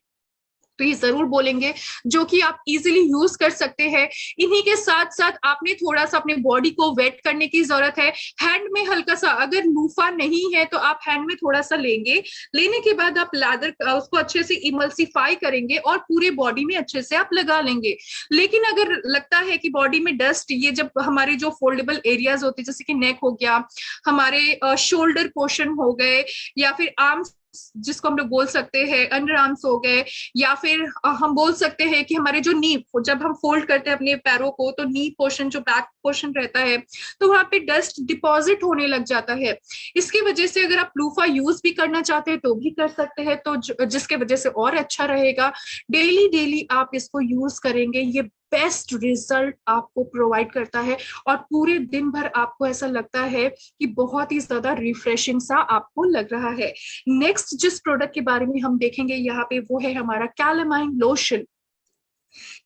तो ये जरूर बोलेंगे, जो कि आप इजीली यूज कर सकते हैं। इन्हीं के साथ साथ आपने थोड़ा सा अपने बॉडी को वेट करने की जरूरत है। हैंड में हल्का सा, अगर लूफा नहीं है तो आप हैंड में थोड़ा सा लेंगे, लेने के बाद आप लादर उसको अच्छे से इमल्सिफाई करेंगे और पूरे बॉडी में अच्छे से आप लगा लेंगे। लेकिन अगर लगता है कि बॉडी में डस्ट, ये जब हमारे जो फोल्डेबल एरियाज होते हैं जैसे कि नेक हो गया, हमारे शोल्डर पोर्शन हो गए, या फिर आर्म्स जिसको हम लोग बोल सकते हैं अंडर आर्म्स हो गए, या फिर हम बोल सकते हैं कि हमारे जो नी, जब हम फोल्ड करते हैं अपने पैरों को तो नी पोर्शन जो बैक पोर्शन रहता है तो वहां पे डस्ट डिपॉजिट होने लग जाता है। इसकी वजह से अगर आप लूफा यूज भी करना चाहते हैं तो भी कर सकते हैं, तो जिसके वजह से और अच्छा रहेगा। डेली डेली आप इसको यूज करेंगे, ये बेस्ट रिजल्ट आपको प्रोवाइड करता है और पूरे दिन भर आपको ऐसा लगता है कि बहुत ही ज्यादा रिफ्रेशिंग सा आपको लग रहा है। नेक्स्ट जिस प्रोडक्ट के बारे में हम देखेंगे यहाँ पे वो है हमारा कैलामाइन लोशन।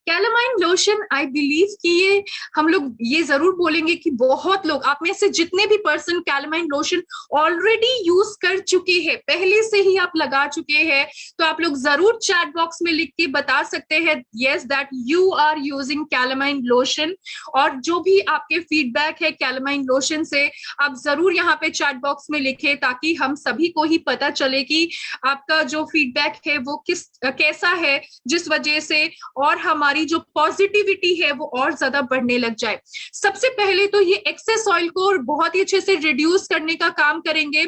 कैलामाइन लोशन आई बिलीव कि ये हम लोग ये जरूर बोलेंगे कि बहुत लोग आप में से जितने भी person calamine lotion already use कर चुके हैं, पहले से ही आप लगा चुके हैं, तो आप लोग जरूर चैट बॉक्स में लिख के बता सकते हैं yes that you are using calamine lotion. और जो भी आपके फीडबैक है कैलामाइन लोशन से आप जरूर यहाँ पे चैट बॉक्स में लिखें, ताकि हम सभी को ही पता चले कि आपका जो फीडबैक है वो कैसा है, जिस वजह से और हमारी जो पॉजिटिविटी है वो और ज्यादा बढ़ने लग जाए। सबसे पहले तो ये एक्सेस ऑयल को बहुत ही अच्छे से रिड्यूस करने का काम करेंगे,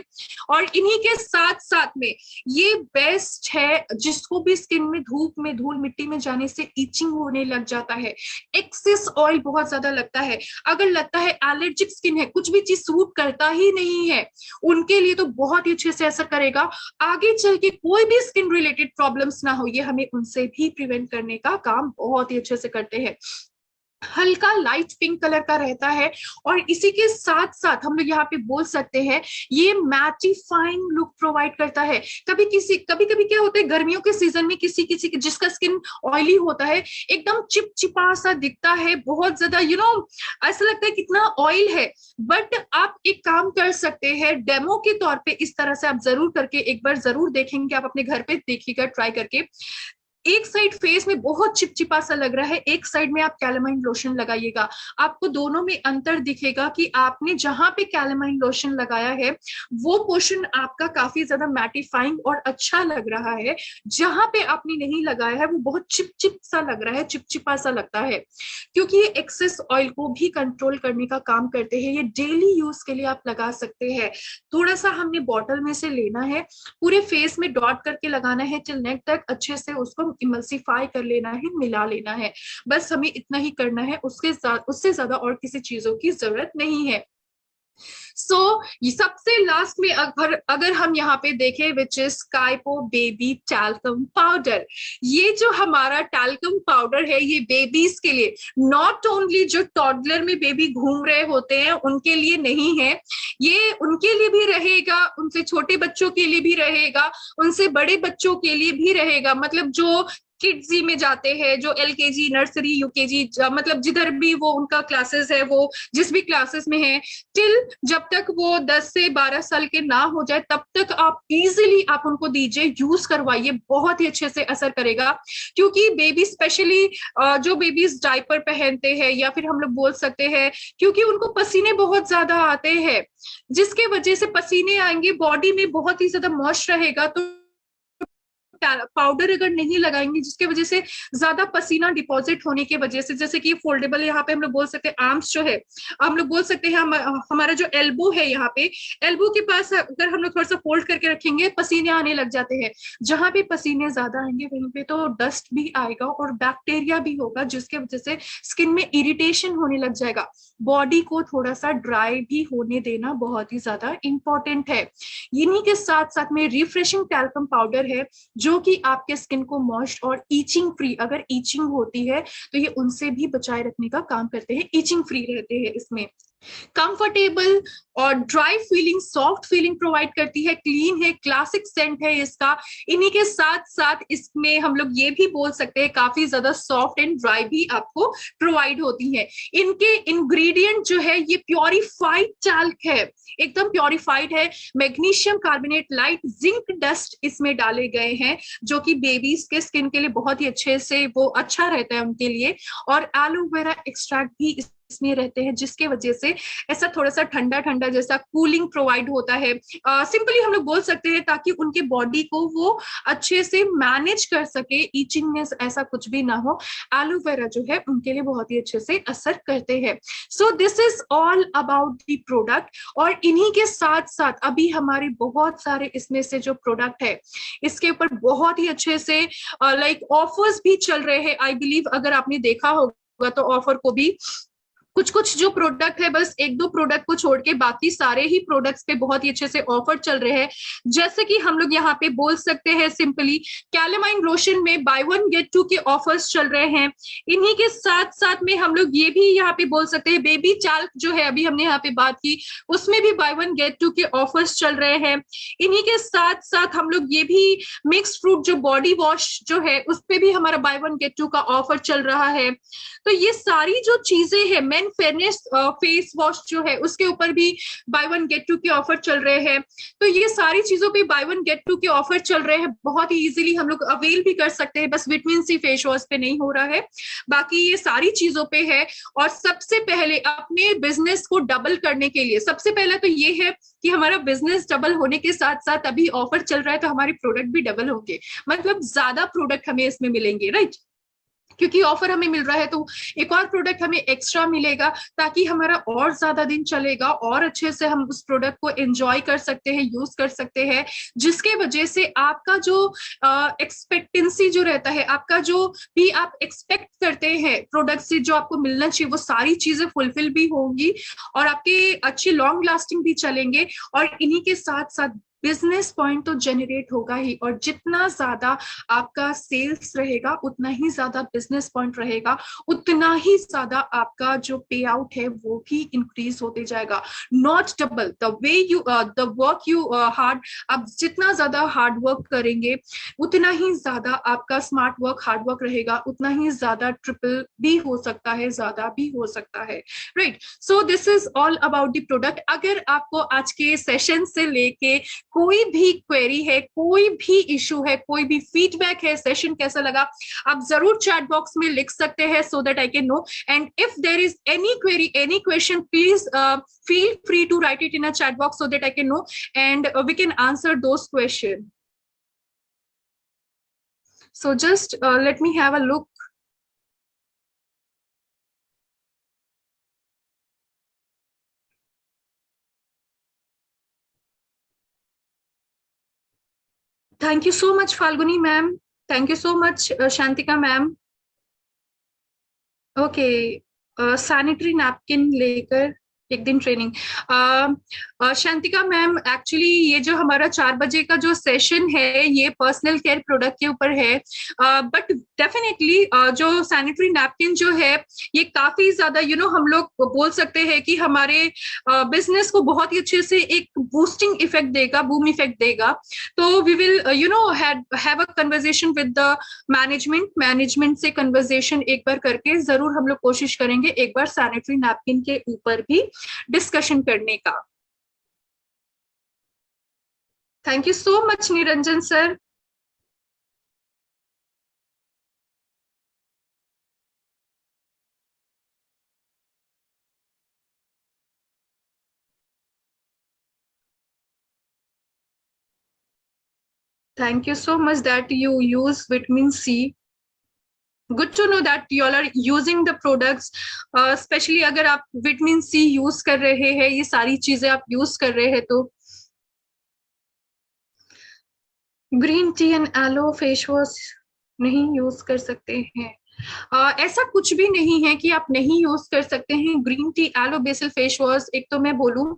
और इन्हीं के साथ साथ में ये बेस्ट है जिसको भी स्किन में धूप में धूल मिट्टी में जाने से इचिंग होने लग जाता है, एक्सेस ऑयल बहुत ज्यादा लगता है, अगर लगता है एलर्जिक स्किन है, कुछ भी चीज सूट करता ही नहीं है, उनके लिए तो बहुत ही अच्छे से असर करेगा। आगे चल के कोई भी स्किन रिलेटेड प्रॉब्लम्स ना हो, ये हमें उनसे भी प्रिवेंट करने का काम बहुत ही अच्छे से करते हैं। हल्का लाइट पिंक कलर का रहता है, और इसी के साथ साथ हम लोग यहाँ पे बोल सकते हैं ये मैटिफाइंग लुक प्रोवाइड करता है। कभी कभी क्या होता है गर्मियों के सीजन में किसी किसी जिसका स्किन ऑयली होता है, एकदम चिपचिपा सा दिखता है, बहुत ज्यादा ऐसा लगता है कितना ऑयल है। बट आप एक काम कर सकते हैं, डेमो के तौर पे इस तरह से आप जरूर करके एक बार जरूर देखेंगे, आप अपने घर पे देखिएगा ट्राई करके। एक साइड फेस में बहुत चिपचिपा सा लग रहा है, एक साइड में आप कैलेमाइन लोशन लगाइएगा, आपको दोनों में अंतर दिखेगा कि आपने जहां पे कैलेमाइन लोशन लगाया है वो पोर्शन आपका काफी ज्यादा मैटिफाइंग और अच्छा लग रहा है, जहां पे आपने नहीं लगाया है वो बहुत चिपचिप सा लग रहा है, चिपचिपा सा लगता है, क्योंकि ये एक्सेस ऑयल को भी कंट्रोल करने का काम करते हैं। ये डेली यूज के लिए आप लगा सकते हैं। थोड़ा सा हमने बॉटल में से लेना है, पूरे फेस में डॉट करके लगाना है टिल नेक तक, अच्छे से उसको इमल्सिफाई कर लेना है, मिला लेना है, बस हमें इतना ही करना है, उससे ज्यादा और किसी चीजों की जरूरत नहीं है। ये सबसे लास्ट में अगर हम यहाँ पे देखें which is काइपो baby talcum powder, ये जो हमारा टैल्कम पाउडर है ये बेबीज के लिए, नॉट ओनली जो टॉडलर में बेबी घूम रहे होते हैं उनके लिए नहीं है, ये उनके लिए भी रहेगा, उनसे छोटे बच्चों के लिए भी रहेगा, उनसे बड़े बच्चों के लिए भी रहेगा, मतलब जो किड्जी में जाते हैं, जो एलकेजी नर्सरी यूकेजी मतलब जिधर भी वो उनका क्लासेस है, वो जिस भी क्लासेस में है, टिल जब तक वो 10 से 12 साल के ना हो जाए तब तक आप इजीली आप उनको दीजिए, यूज करवाइए, बहुत ही अच्छे से असर करेगा। क्योंकि बेबी स्पेशली जो बेबीज डायपर पहनते हैं या फिर हम लोग बोल सकते हैं क्योंकि उनको पसीने बहुत ज्यादा आते हैं, जिसके वजह से पसीने आएंगे, बॉडी में बहुत ही ज्यादा मॉइस्ट रहेगा, तो पाउडर अगर नहीं लगाएंगे जिसके वजह से ज्यादा पसीना डिपॉजिट होने की वजह से, जैसे कि फोल्डेबल यहाँ पे हम लोग बोल सकते हैं आर्म्स जो है, हम लोग बोल सकते हैं हमारा जो एल्बो है, यहाँ पे एल्बो के पास अगर हम लोग थोड़ा सा फोल्ड करके रखेंगे पसीने आने लग जाते हैं, जहां पे पसीने ज्यादा आएंगे वहीं पे तो डस्ट भी आएगा और बैक्टीरिया भी होगा, जिसके वजह से स्किन में इरिटेशन होने लग जाएगा। बॉडी को थोड़ा सा ड्राई भी होने देना बहुत ही ज्यादा इंपॉर्टेंट है। इन्हीं के साथ साथ में रिफ्रेशिंग टैल्कम पाउडर है जो कि आपके स्किन को मॉइस्ट और ईचिंग फ्री, अगर ईचिंग होती है तो ये उनसे भी बचाए रखने का काम करते हैं, ईचिंग फ्री रहते हैं इसमें। कंफर्टेबल और dry feeling, soft feeling provide करती है, क्लीन है, क्लासिक सेंट है इसका। इन्हीं के साथ साथ इसमें हम लोग ये भी बोल सकते हैं काफी ज्यादा सॉफ्ट एंड ड्राई भी आपको प्रोवाइड होती है। इनके इंग्रेडिएंट जो है ये प्योरीफाइड टैल्क है, एकदम प्योरीफाइड है, magnesium carbonate, light zinc dust इसमें डाले गए हैं जो कि बेबीज के स्किन के लिए बहुत ही अच्छे से वो अच्छा रहता है उनके लिए, और एलोवेरा एक्सट्रैक्ट भी इसमें रहते हैं, जिसके वजह से ऐसा थोड़ा सा ठंडा ठंडा जैसा कूलिंग प्रोवाइड होता है। सिंपली हम लोग बोल सकते हैं ताकि उनके बॉडी को वो अच्छे से मैनेज कर सके, ईचिंगनेस ऐसा कुछ भी ना हो, एलोवेरा जो है उनके लिए बहुत ही अच्छे से असर करते हैं। So this is all about the product. और इन्हीं के साथ साथ अभी हमारे बहुत सारे इसमें से जो प्रोडक्ट है इसके ऊपर बहुत ही अच्छे से लाइक ऑफर्स भी चल रहे हैं। आई बिलीव अगर आपने देखा होगा तो ऑफर को भी कुछ कुछ जो प्रोडक्ट है, बस एक दो प्रोडक्ट को छोड़ के बाकी सारे ही प्रोडक्ट्स पे बहुत ही अच्छे से ऑफर चल रहे हैं। जैसे कि हम लोग यहाँ पे बोल सकते हैं सिंपली कैलेमाइन लोशन में बाय वन गेट टू के ऑफर्स चल रहे हैं। इन्हीं के साथ साथ में हम लोग ये भी यहाँ पे बोल सकते हैं बेबी टैल्क जो है अभी हमने यहाँ पे बात की, उसमें भी बाय वन गेट टू के ऑफर्स चल रहे हैं। इन्हीं के साथ साथ हम लोग ये भी मिक्स फ्रूट जो बॉडी वॉश जो है उस पर भी हमारा बाय वन गेट टू का ऑफर चल रहा है। तो ये सारी जो चीजें हैं, मेन फेयरनेस फेस वॉश जो है उसके ऊपर भी बाय वन गेट टू के ऑफर चल रहे हैं। तो ये सारी चीजों पे बाय वन गेट टू के ऑफर चल रहे हैं, बहुत ही इजीली हम लोग अवेल भी कर सकते हैं, बस विटामिन सी फेस वॉश पे नहीं हो रहा है, बाकी ये सारी चीजों पे है। और सबसे पहले अपने बिजनेस को डबल करने के लिए सबसे पहले तो ये है कि हमारा बिजनेस डबल होने के साथ साथ अभी ऑफर चल रहा है तो हमारे प्रोडक्ट भी डबल होंगे, मतलब ज्यादा प्रोडक्ट हमें इसमें मिलेंगे, राइट। क्योंकि ऑफर हमें मिल रहा है तो एक और प्रोडक्ट हमें एक्स्ट्रा मिलेगा, ताकि हमारा और ज्यादा दिन चलेगा और अच्छे से हम उस प्रोडक्ट को एंजॉय कर सकते हैं, यूज कर सकते हैं, जिसके वजह से आपका जो एक्सपेक्टेंसी जो रहता है, आपका जो भी आप एक्सपेक्ट करते हैं प्रोडक्ट से जो आपको मिलना चाहिए, वो सारी चीजें फुलफिल भी होंगी और आपके अच्छे लॉन्ग लास्टिंग भी चलेंगे। और इन्हीं के साथ साथ बिजनेस पॉइंट तो जनरेट होगा ही, और जितना ज्यादा आपका सेल्स रहेगा उतना ही ज्यादा बिजनेस पॉइंट रहेगा, उतना ही ज्यादा आपका जो पे आउट है वो भी इंक्रीज होते जाएगा, not double. The way you the work you hard, आप जितना ज्यादा हार्ड वर्क करेंगे उतना ही ज्यादा आपका स्मार्ट वर्क हार्ड वर्क रहेगा, उतना ही ज्यादा ट्रिपल भी हो सकता है, ज्यादा भी हो सकता है, right. So this is all about the product. अगर आपको आज के सेशन से लेके कोई भी क्वेरी है, कोई भी इशू है, कोई भी फीडबैक है, सेशन कैसा लगा, आप जरूर चैट बॉक्स में लिख सकते हैं, so that I can know. And if there is any query, any question, please feel free to write it in a chat box so that I can know, and we can answer those questions. So just let me have a look. Thank you so much, Falguni ma'am. Thank you so much, Shantika ma'am. Okay, sanitary napkin लेकर एक दिन training. Shantika ma'am, actually ये जो हमारा 4 बजे का जो session है ये पर्सनल केयर प्रोडक्ट के ऊपर है, बट डेफिनेटली जो सैनिटरी नैपकिन जो है ये काफी ज्यादा हम लोग बोल सकते हैं कि हमारे बिजनेस को बहुत ही अच्छे से एक बूस्टिंग इफेक्ट देगा, बूम इफेक्ट देगा। तो we will have a conversation with the management से कन्वर्सेशन एक बार करके जरूर हम लोग कोशिश करेंगे एक बार सैनिटरी नैपकिन के ऊपर भी डिस्कशन करने का। Thank you so much Niranjan sir. Thank you so much that you use vitamin C. Good to know that you all are using the products, specially अगर आप विटामिन सी यूज कर रहे हैं, ये सारी चीजें आप यूज कर रहे हैं तो। Green tea and aloe face wash नहीं यूज कर सकते हैं? ऐसा कुछ भी नहीं है कि आप नहीं यूज कर सकते हैं green tea aloe basil face wash. एक तो मैं बोलूं,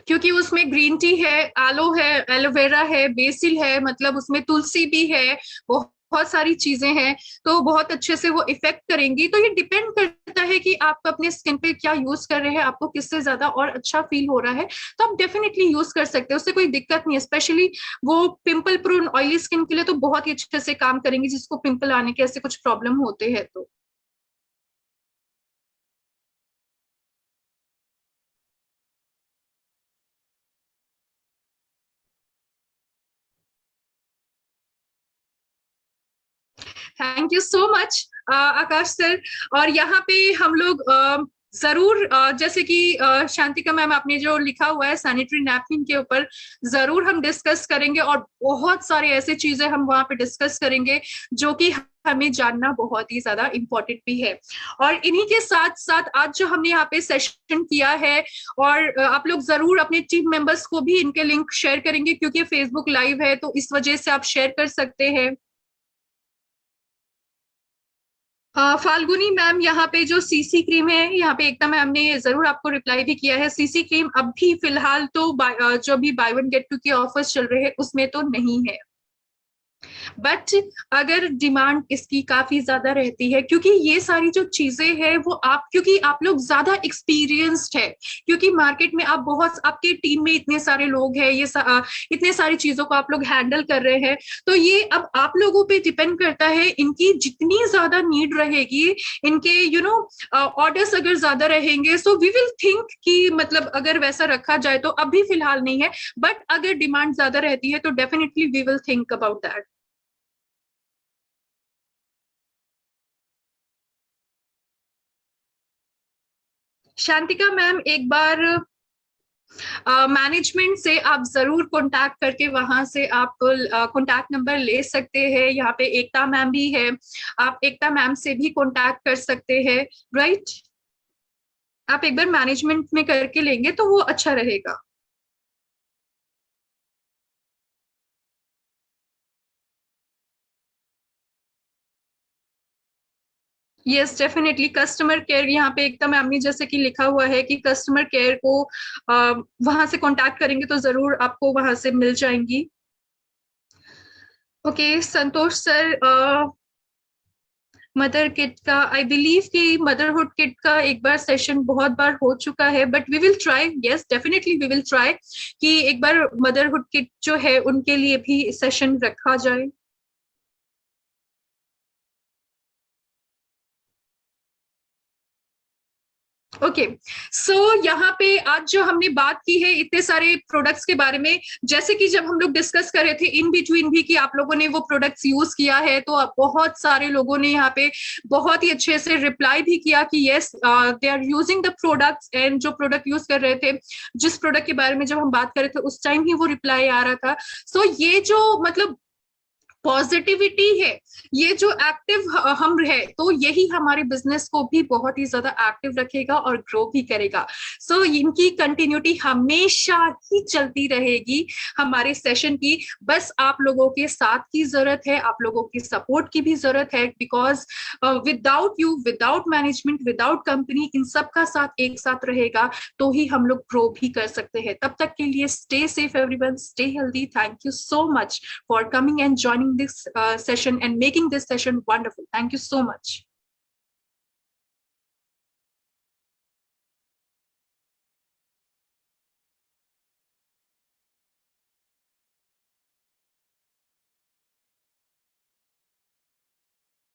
क्योंकि उसमें ग्रीन टी है, एलो है, एलोवेरा है, बेसिल है, मतलब उसमें तुलसी भी है, बहुत बहुत सारी चीजें हैं, तो बहुत अच्छे से वो इफेक्ट करेंगी। तो ये डिपेंड करता है कि आप अपने स्किन पे क्या यूज कर रहे हैं, आपको किससे ज्यादा और अच्छा फील हो रहा है, तो आप डेफिनेटली यूज कर सकते हैं, उससे कोई दिक्कत नहीं है। स्पेशली वो पिंपल प्रोन ऑयली स्किन के लिए तो बहुत ही अच्छे से काम करेंगी, जिसको पिंपल आने के ऐसे कुछ प्रॉब्लम होते हैं तो। Thank you so much Akash sir. और यहाँ पे हम लोग जरूर जैसे कि शांतिका मैम आपने जो लिखा हुआ है सैनिटरी नैपकिन के ऊपर, जरूर हम डिस्कस करेंगे, और बहुत सारे ऐसे चीजें हम वहां पे डिस्कस करेंगे जो कि हमें जानना बहुत ही ज्यादा इम्पोर्टेंट भी है। और इन्हीं के साथ साथ आज जो हमने यहाँ पे सेशन किया है, और आप लोग जरूर अपने टीम मेंबर्स को भी इनके लिंक शेयर करेंगे, क्योंकि फेसबुक लाइव है तो इस वजह से आप शेयर कर सकते हैं। फाल्गुनी मैम, यहाँ पे जो सीसी क्रीम है, यहाँ पे एकता मैम ने जरूर आपको रिप्लाई भी किया है, सीसी क्रीम अभी फिलहाल तो जो भी बाय वन गेट टू के ऑफर्स चल रहे हैं उसमें तो नहीं है, बट अगर डिमांड इसकी काफी ज्यादा रहती है, क्योंकि ये सारी जो चीजें हैं वो आप, क्योंकि आप लोग ज्यादा एक्सपीरियंस्ड है, क्योंकि मार्केट में आप बहुत, आपके टीम में इतने सारे लोग हैं, इतने सारी चीजों को आप लोग हैंडल कर रहे हैं, तो ये अब आप लोगों पे डिपेंड करता है, इनकी जितनी ज्यादा नीड रहेगी, इनके ऑर्डर्स अगर ज्यादा रहेंगे, सो वी विल थिंक कि मतलब अगर वैसा रखा जाए तो अभी फिलहाल नहीं है, बट अगर डिमांड ज्यादा रहती है तो definitely we will think about that. Shantika ma'am, एक बार मैनेजमेंट से आप जरूर कांटेक्ट करके वहां से आप कांटेक्ट नंबर ले सकते हैं। यहाँ पे एकता मैम भी है, आप एकता मैम से भी कांटेक्ट कर सकते हैं, राइट। आप एक बार मैनेजमेंट में करके लेंगे तो वो अच्छा रहेगा। यस डेफिनेटली, कस्टमर केयर यहाँ पे एकदम मैम ने जैसे कि लिखा हुआ है कि कस्टमर केयर को वहां से कांटेक्ट करेंगे तो जरूर आपको वहां से मिल जाएंगी। Okay Santosh sir, mother kit का आई बिलीव कि मदरहुड किट का एक बार सेशन बहुत बार हो चुका है, but we will try, yes definitely we will try कि एक बार मदरहुड किट जो है उनके लिए भी सेशन रखा जाए। ओके सो यहाँ पे आज जो हमने बात की है इतने सारे प्रोडक्ट्स के बारे में, जैसे कि जब हम लोग डिस्कस कर रहे थे इन बिटवीन भी कि आप लोगों ने वो प्रोडक्ट्स यूज किया है, तो बहुत सारे लोगों ने यहाँ पे बहुत ही अच्छे से रिप्लाई भी किया कि yes they are using the products, and जो प्रोडक्ट यूज कर रहे थे, जिस प्रोडक्ट के बारे में जब हम बात कर रहे थे उस टाइम ही वो रिप्लाई आ रहा था। सो ये जो मतलब पॉजिटिविटी है, ये जो एक्टिव हम रहे तो यही हमारे बिजनेस को भी बहुत ही ज्यादा एक्टिव रखेगा और ग्रो भी करेगा। सो इनकी कंटिन्यूटी हमेशा ही चलती रहेगी हमारे सेशन की। बस आप लोगों के साथ की जरूरत है, आप लोगों की सपोर्ट की भी जरूरत है, because without you, without management, without company, इन सब का साथ एक साथ रहेगा तो ही हम लोग ग्रो भी कर सकते हैं। तब तक के लिए stay safe everyone, stay healthy. Thank you so much for coming and joining this session and making this session wonderful. Thank you so much.